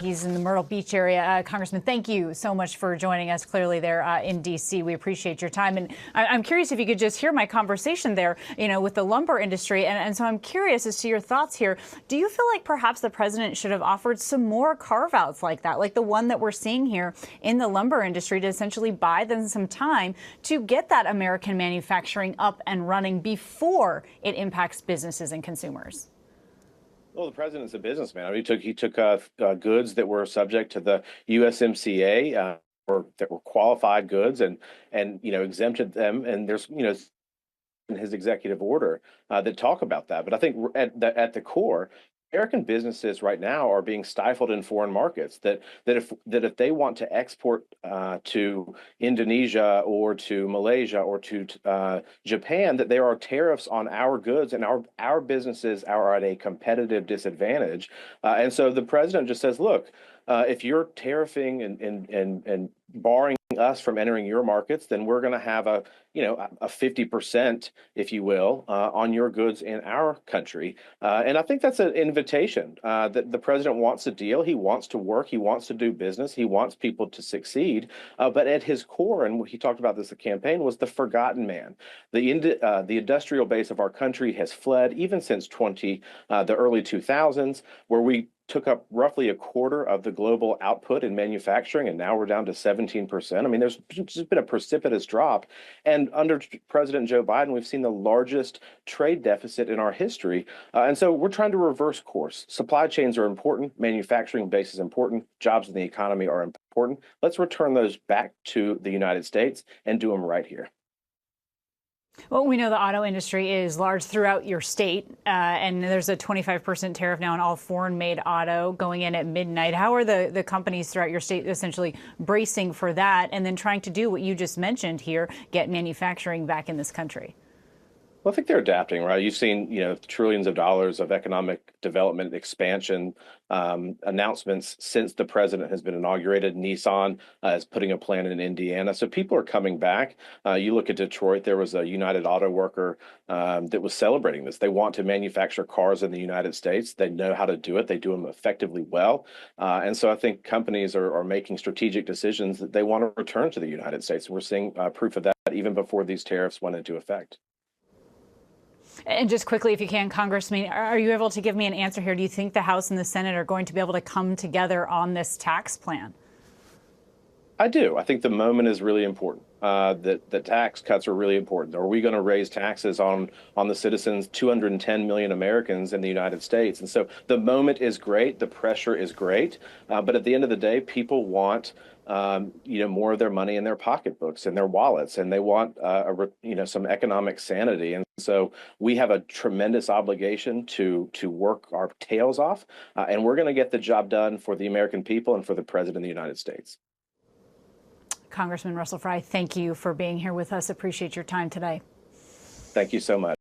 He's in the Myrtle Beach area. Congressman, thank you so much for joining us clearly there in D.C. We appreciate your time. And I'm curious if you could just hear my conversation there, with the lumber industry. And so I'm curious as to your thoughts here. Do you feel like perhaps the president should have offered some more carve outs like that, like the one that we're seeing here in the lumber industry, to essentially buy them some time to get that American manufacturing up and running before it impacts businesses and consumers? Well, the president's a businessman. I mean, he took goods that were subject to the USMCA, or that were qualified goods, and exempted them. And there's in his executive order that talk about that. But I think at the core, American businesses right now are being stifled in foreign markets. That if they want to export to Indonesia or to Malaysia or to Japan, that there are tariffs on our goods, and our businesses are at a competitive disadvantage. And so the president just says, look, if you're tariffing and barring us from entering your markets, then we're going to have a 50%, if you will, on your goods in our country. And I think that's an invitation that the president wants a deal. He wants to work. He wants to do business. He wants people to succeed. But at his core, and he talked about this at the campaign, was the forgotten man. The industrial base of our country has fled even since the early 2000s, where we took up roughly a quarter of the global output in manufacturing, and now we're down to 17%. I mean, there's just been a precipitous drop. And under President Joe Biden, we've seen the largest trade deficit in our history. And so we're trying to reverse course. Supply chains are important. Manufacturing base is important. Jobs in the economy are important. Let's return those back to the United States and do them right here. Well, we know the auto industry is large throughout your state, and there's a 25% tariff now on all foreign-made auto going in at midnight. How are the companies throughout your state essentially bracing for that and then trying to do what you just mentioned here, get manufacturing back in this country? Well, I think they're adapting, right? You've seen, trillions of dollars of economic development expansion announcements since the president has been inaugurated. Nissan is putting a plant in Indiana. So people are coming back. You look at Detroit, there was a United Auto Worker that was celebrating this. They want to manufacture cars in the United States. They know how to do it. They do them effectively well. And so I think companies are making strategic decisions that they want to return to the United States. We're seeing proof of that even before these tariffs went into effect. And just quickly, if you can, Congressman, are you able to give me an answer here? Do you think the House and the Senate are going to be able to come together on this tax plan? I do. I think the moment is really important. That tax cuts are really important. Are we going to raise taxes on the citizens, 210 million Americans in the United States? And so the moment is great. The pressure is great. But at the end of the day, people want more of their money in their pocketbooks and their wallets, and they want some economic sanity. And so we have a tremendous obligation to work our tails off, and we're going to get the job done for the American people and for the president of the United States. Congressman Russell Fry, thank you for being here with us. Appreciate your time today. Thank you so much.